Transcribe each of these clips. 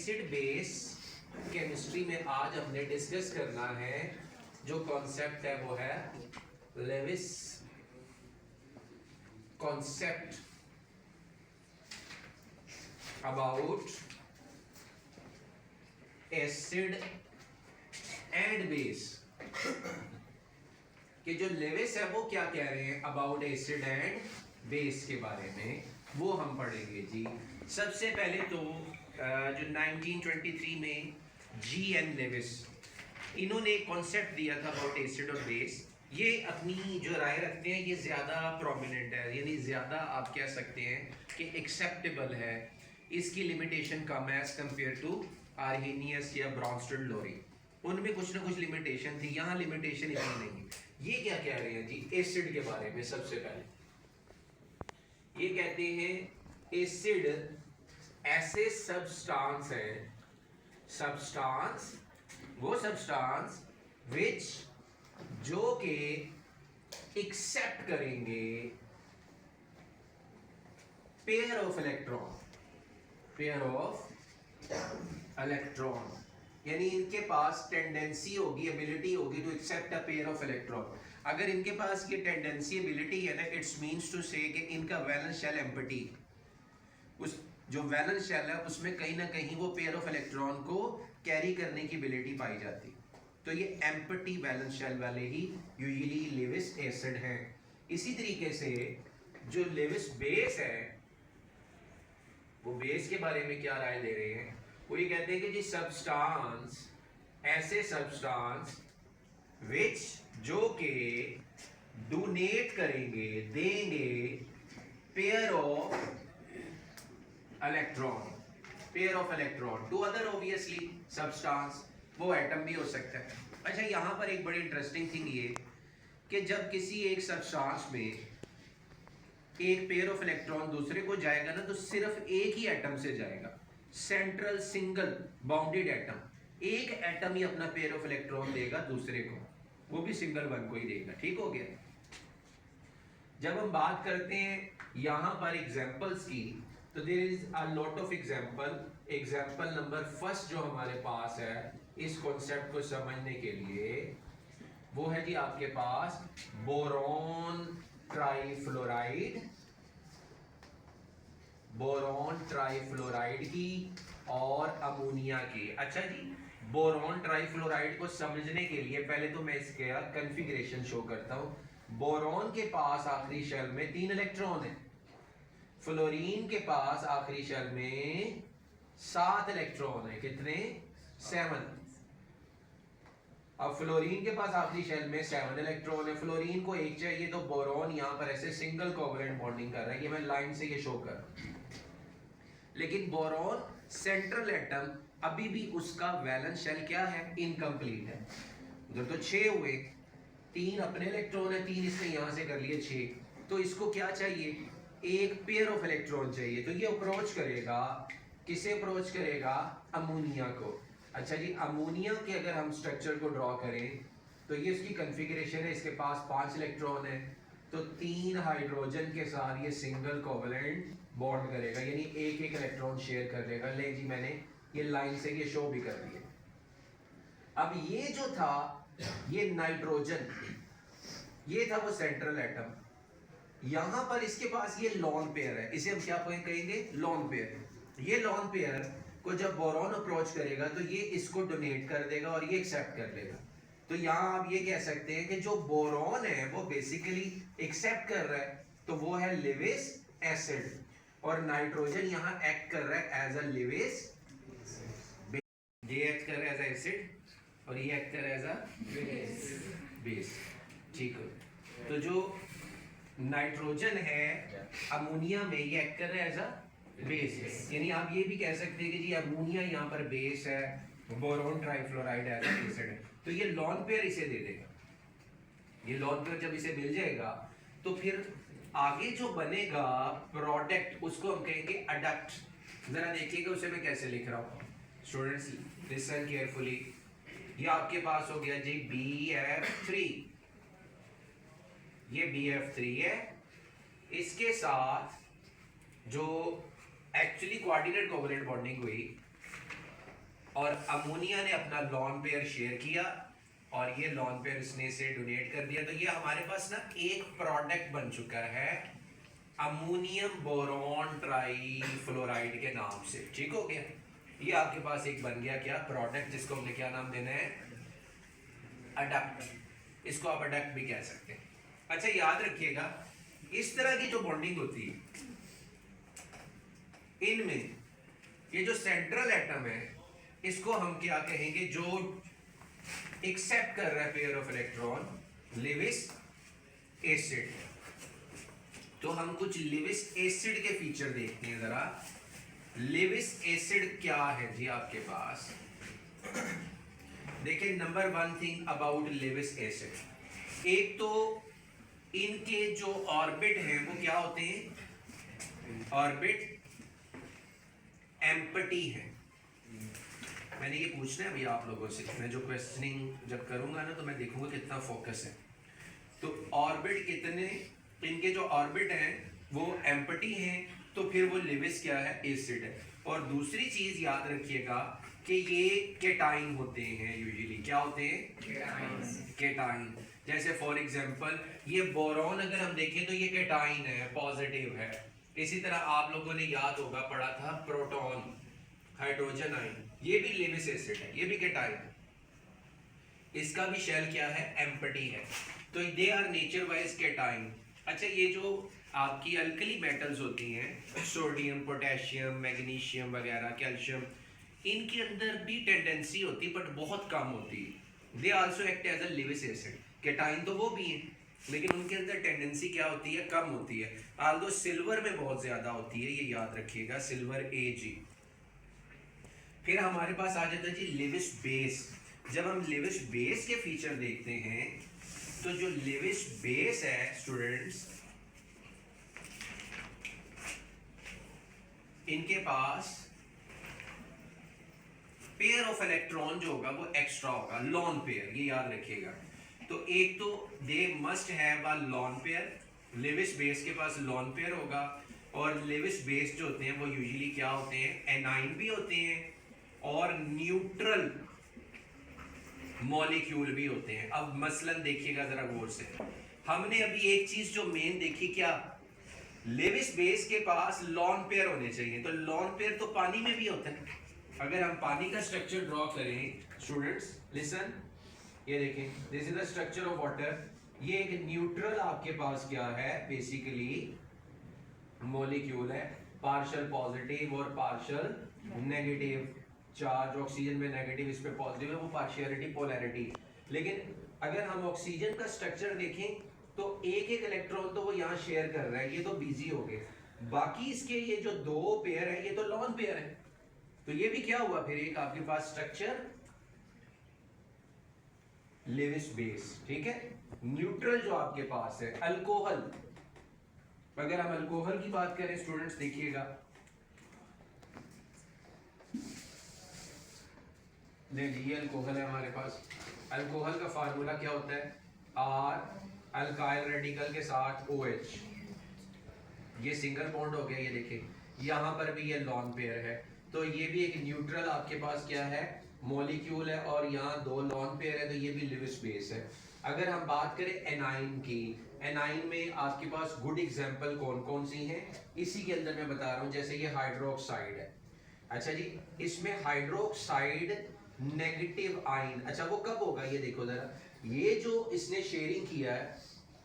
Acid base chemistry में आज हमने डिस्कस करना है, जो कॉन्सेप्ट है वो है Lewis concept about acid and base. कि जो लेविस है वो क्या कह रहे हैं अबाउट एसिड एंड बेस के बारे में, वो हम पढ़ेंगे जी। सबसे पहले तो जो 1923 में G.N. लेविस, इन्होंने एक कॉन्सेप्ट दिया था अबाउट एसिड और बेस। ये अपनी जो राय रखते हैं ये ज़्यादा प्रोमिनेंट है, यानी ज़्यादा आप कह सकते हैं कि एक्सेप्टेबल है, इसकी लिमिटेशन कम है एज कम्पेयर टू आर्हेनियस या ब्रॉन्स्टड लोरी। उनमें कुछ ना कुछ लिमिटेशन थी, यहाँ लिमिटेशन इतनी नहीं है। ये क्या कह रहे हैं जी एसिड के बारे में? सबसे पहले ये कहते हैं एसिड ऐसे सब्सटेंस है, सब्सटेंस वो सब्सटेंस विच जो के एक्सेप्ट करेंगे pair of electron, pair of electron, यानी इनके पास टेंडेंसी होगी, एबिलिटी होगी to accept a pair of electron. अगर इनके पास ये टेंडेंसी एबिलिटी है ना, इट्स मींस टू से कि इनका वैलेंस शेल एम्प्टी, उस जो वैलेंस शेल है उसमें कहीं ना कहीं वो पेयर ऑफ इलेक्ट्रॉन को कैरी करने की एबिलिटी पाई जाती। तो ये एम्प्टी वैलेंस शेल वाले ही यूजुअली लेविस एसिड हैं। इसी तरीके से जो लेविस बेस है, वो बेस के बारे में क्या राय दे रहे हैं? वो ये कहते हैं कि जी सब्सटेंस ऐसे सब्सटेंस विच जो के डोनेट करेंगे, देंगे pair of electron, pair of electron to other obviously substance, वो एटम भी हो सकता है। अच्छा, यहाँ पर एक बड़ी इंटरेस्टिंग थिंग ये कि जब किसी एक सब्सटेंस में एक पेयर ऑफ इलेक्ट्रॉन दूसरे को जाएगा ना, तो सिर्फ एक ही एटम से जाएगा, सेंट्रल सिंगल बाउंडेड एटम। एक एटम ही अपना पेयर ऑफ इलेक्ट्रॉन देगा दूसरे को, वो भी सिंगल वन को ही देगा। ठीक हो गया? जब हम बात करते हैं यहाँ पर एग्जाम्पल्स की, तो there is a lot of example. Example number first जो हमारे पास है इस कॉन्सेप्ट को समझने के लिए, वो है जी आपके पास बोरॉन ट्राइफ्लोराइड, बोरॉन ट्राइफ्लोराइड की और अमोनिया की। अच्छा जी, बोरॉन ट्राइफ्लोराइड को समझने के लिए पहले तो मैं इसका कॉन्फ़िगरेशन शो करता हूं। बोरॉन के पास आखिरी शेल में 3 इलेक्ट्रॉन है, फ्लोरीन के पास आखिरी शेल में 7 इलेक्ट्रॉन है। कितने? 7। अब फ्लोरीन के पास आखिरी शेल में 7 इलेक्ट्रॉन है, फ्लोरीन को एक चाहिए, तो बोरॉन यहां पर ऐसे सिंगल कोवलेंट बॉन्डिंग कर रहा है। ये मैं लाइन से ये शो कर रहा हूं। लेकिन बोरॉन सेंट्रल एटम अभी भी उसका वैलेंस शेल क्या है? इनकम्प्लीट है। उधर तो 6 हुए, 3 अपने इलेक्ट्रॉन है, 3 इसने यहां से कर लिए 6। तो इसको क्या चाहिए? एक पेयर ऑफ इलेक्ट्रॉन चाहिए। तो ये अप्रोच करेगा, किसे अप्रोच करेगा? अमोनिया को। अच्छा जी, अमोनिया के अगर हम स्ट्रक्चर को ड्रॉ करें तो ये उसकी कॉन्फ़िगरेशन है, इसके पास 5 इलेक्ट्रॉन है, तो 3 हाइड्रोजन के साथ ये सिंगल कोवलेंट बॉन्ड करेगा, यानी एक एक इलेक्ट्रॉन शेयर कर लेगा। ले जी, मैंने ये लाइन से ये शो भी कर दिया। अब ये जो था ये नाइट्रोजन, ये था वो सेंट्रल एटम। यहां पर इसके पास ये लॉन पेयर है, इसे हम क्या कहेंगे? Lone pair. ये लॉन पेयर को जब बोरॉन अप्रोच करेगा तो ये इसको डोनेट कर देगा और ये एक्सेप्ट कर लेगा। तो यहां आप ये कह सकते हैं कि जो बोरॉन है वो बेसिकली एक्सेप्ट कर रहा है, तो वो है लेविस एसिड, और नाइट्रोजन यहां एक्ट कर रहा है एज अ लेविस, ये एक्ट कर रहा है एज अ एसिड और ये एक्ट कर रहा है एज अ बेस। ठीक है, तो जो नाइट्रोजन है अमोनिया में, ये एक्ट कर रहा है एज अ बेस, यानी आप ये भी कह सकते हैं कि जी अमोनिया यहाँ पर बेस है, boron trifluoride as a acid है। तो ये लॉन पेयर इसे दे देगा। ये लॉन पेयर जब इसे मिल जाएगा तो फिर आगे जो बनेगा प्रोडक्ट उसको हम कहेंगे अडक्ट। जरा देखिएगा उसे मैं कैसे लिख रहा हूँ, स्टूडेंट्स लिसन केयरफुली। ये आपके पास हो गया जी BF3, ये BF3 है, इसके साथ जो एक्चुअली कोऑर्डिनेट कोवलेंट बॉन्डिंग हुई और अमोनिया ने अपना लॉन पेयर शेयर किया और ये लॉन पेयर इसने इसे डोनेट कर दिया। तो ये हमारे पास ना एक प्रोडक्ट बन चुका है अमोनियम बोरॉन ट्राईफ्लोराइड के नाम से। ठीक हो गया, ये आपके पास एक बन गया क्या प्रोडक्ट, जिसको हमने क्या नाम देना है, अडक्ट। इसको आप अडक्ट भी कह सकते हैं। अच्छा याद रखिएगा, इस तरह की जो बॉन्डिंग होती है इनमें ये जो सेंट्रल एटम है इसको हम क्या कहेंगे, जो एक्सेप्ट कर रहा है pair of electron, Lewis acid. तो हम कुछ लेविस एसिड के फीचर देखते हैं जरा। लेविस एसिड क्या है जी आपके पास, देखिए number one thing about Lewis acid, एक तो इनके जो ऑर्बिट हैं वो क्या होते हैं, ऑर्बिट एम्प्टी है। मैंने ये पूछना है अभी आप लोगों से, मैं जो क्वेश्चनिंग जब करूंगा ना तो मैं देखूंगा कितना फोकस है। तो ऑर्बिट कितने, इनके जो ऑर्बिट हैं वो एम्प्टी हैं, तो फिर वो लेविस क्या है, एसिड है। और दूसरी चीज याद रखिएगा कि ये केटाइन होते हैं यूजुअली, क्या होते हैं, केटाइन। जैसे फॉर एग्जांपल ये बोरॉन अगर हम देखें तो ये केटाइन है, पॉजिटिव है। इसी तरह आप लोगों ने याद होगा पढ़ा था प्रोटॉन, हाइड्रोजन आयन, ये भी लेविस एसिड है, ये भी केटाइन है। इसका भी शेल क्या है, एम्प्टी है। तो they are nature wise cation. अच्छा ये जो आपकी अल्कली मेटल्स होती हैं, सोडियम, पोटेशियम, मैग्नीशियम वगैरह, कैल्शियम, इनके अंदर भी टेंडेंसी होती है बट बहुत कम होती है। They also act as a Lewis acid. Cation तो वो भी है लेकिन उनके अंदर टेंडेंसी क्या होती है, कम होती है। आल्दो सिल्वर में बहुत ज्यादा होती है, ये याद रखिएगा, सिल्वर Ag। फिर हमारे पास आ जाता है जी लेविस बेस। जब हम लेविस बेस के फीचर देखते हैं तो जो लेविस बेस है स्टूडेंट्स, इनके पास पेयर ऑफ इलेक्ट्रॉन जो होगा वो एक्स्ट्रा होगा, लॉन पेयर, ये याद रखिएगा। तो एक तो they must have a lone pair, Lewis base के पास लॉन पेयर होगा। और लेविस बेस जो होते हैं वो यूजुअली क्या होते हैं, एनाइन भी होते हैं और न्यूट्रल मॉलिक्यूल भी होते हैं। अब मसलन देखिएगा जरा गौर से, हमने अभी एक चीज जो मेन देखी, क्या, लेविस बेस के पास लॉन पेयर होने चाहिए। तो लॉन पेयर तो पानी में भी होता है। अगर हम पानी का स्ट्रक्चर ड्रॉ करें स्टूडेंट्स, लिसन, ये देखें, this is the structure of water. ये एक न्यूट्रल आपके पास क्या है, बेसिकली मॉलिक्यूल है, पार्शियल पॉजिटिव और पार्शियल नेगेटिव चार्ज। ऑक्सीजन में नेगेटिव, इस पे पॉजिटिव है, वो पार्शियलिटी पोलैरिटी। लेकिन अगर हम ऑक्सीजन का स्ट्रक्चर देखें तो एक एक इलेक्ट्रॉन तो वो यहाँ शेयर कर रहा है, ये तो बिजी हो गए। बाकी इसके ये जो दो पेयर है ये तो लॉन पेयर है। तो ये भी क्या हुआ, फिर एक आपके पास स्ट्रक्चर लेविस बेस। ठीक है, न्यूट्रल जो आपके पास है, अल्कोहल, अगर हम अल्कोहल की बात करें स्टूडेंट्स देखिएगा, ये अल्कोहल है हमारे पास। अल्कोहल का फार्मूला क्या होता है, R अल्काइल रेडिकल के साथ OH, ये सिंगल बॉन्ड हो गया। ये देखिए यहाँ पर भी ये लॉन पेयर है, तो ये भी एक न्यूट्रल आपके पास क्या है, मॉलिक्यूल है, और यहाँ दो लॉन पेयर है, तो ये भी लेविस बेस है। अगर हम बात करें एनाइन की, एनाइन में आपके पास गुड एग्जांपल कौन कौन सी हैं, इसी के अंदर मैं बता रहा हूँ। जैसे ये हाइड्रोक्साइड है, अच्छा जी, इसमें हाइड्रोक्साइड नेगेटिव आयन, अच्छा वो कब होगा, ये देखो जरा, ये जो इसने शेयरिंग किया है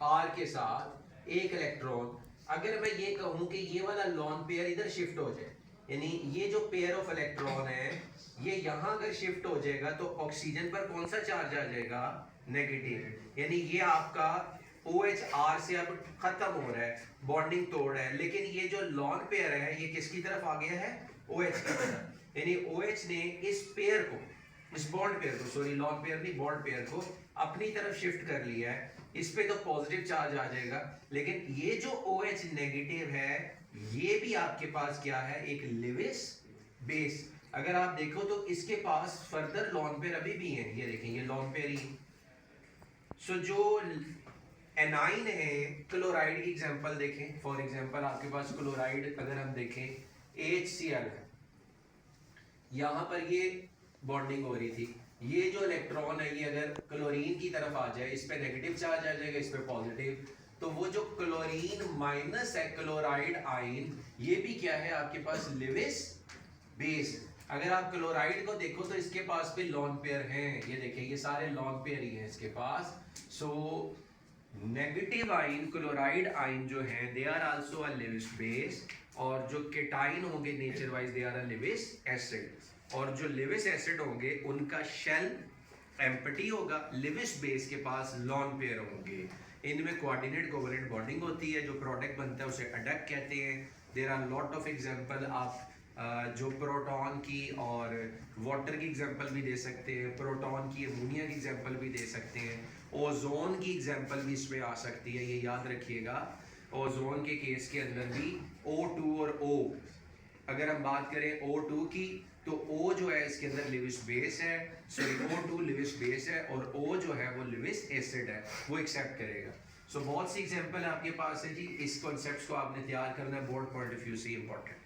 R के साथ एक इलेक्ट्रॉन, अगर मैं ये कहूँ कि ये वाला लॉन पेयर इधर शिफ्ट हो जाए, यानी ये जो पेयर ऑफ इलेक्ट्रॉन है ये यहाँ अगर शिफ्ट हो जाएगा तो ऑक्सीजन पर कौन सा चार्ज आ जाएगा, नेगेटिव। यानी ये आपका OH R से अब खत्म हो रहा है, बॉन्डिंग तोड़ रहा है। लेकिन ये जो लॉन पेयर है ये किसकी तरफ आ गया है, OH की तरफ। यानी OH ने इस पेयर को, इस बॉन्ड पेयर को, सॉरी लॉन पेयर नहीं, बॉन्ड पेयर को अपनी तरफ शिफ्ट कर लिया है। इस पे तो पॉजिटिव चार्ज आ जाएगा, लेकिन ये जो OH नेगेटिव है ये भी आपके पास क्या है, एक लेविस बेस। अगर आप देखो तो इसके पास फर्दर लॉन पेयर अभी भी है, ये देखें, ये लॉन पेयर ही। सो जो एनाइन है, क्लोराइड की एग्जांपल देखें, फॉर एग्जांपल आपके पास क्लोराइड अगर हम देखें HCl है, यहाँ पर ये बॉन्डिंग हो रही थी। ये जो इलेक्ट्रॉन है ये अगर क्लोरीन की तरफ आ जाए, इस पे नेगेटिव चार्ज आ जाएगा, इस पे पॉजिटिव, तो वो जो क्लोरीन माइनस है क्लोराइड आयन, ये भी क्या है आपके पास लिविस बेस। अगर आप क्लोराइड को देखो तो इसके पास भी लॉन पेयर हैं, ये देखिए ये सारे लॉन पेयर ही हैं इसके पास। So negative ion chloride ion जो है they are also a Lewis base, और जो केटाइन होंगे nature wise they are a Lewis acid. और जो लिविस एसिड होंगे उनका शेल एम्प्टी होगा, लिविस बेस के पास लॉन पेयर होंगे। इनमें कोऑर्डिनेट कोवलेंट बॉन्डिंग होती है, जो प्रोडक्ट बनता है उसे अडक्ट कहते हैं। There are lot of example, आप जो प्रोटॉन की और वाटर की एग्जांपल भी दे सकते हैं, प्रोटॉन की अमोनिया की एग्जांपल भी दे सकते हैं, ओजोन की एग्जांपल भी इसमें आ सकती है, ये याद रखिएगा। ओजोन के केस के अंदर भी O2 और O, अगर हम बात करें O2 की तो O जो है इसके अंदर लिविस बेस है, सॉरी O2 लिविस बेस है और O जो है वो लिविस एसिड है, वो एक्सेप्ट करेगा। सो बहुत सी एग्जांपल आपके पास है जी, इस कॉन्सेप्ट्स को आपने तैयार करना है बोर्ड पॉइंट ऑफ व्यू से इंपॉर्टेंट।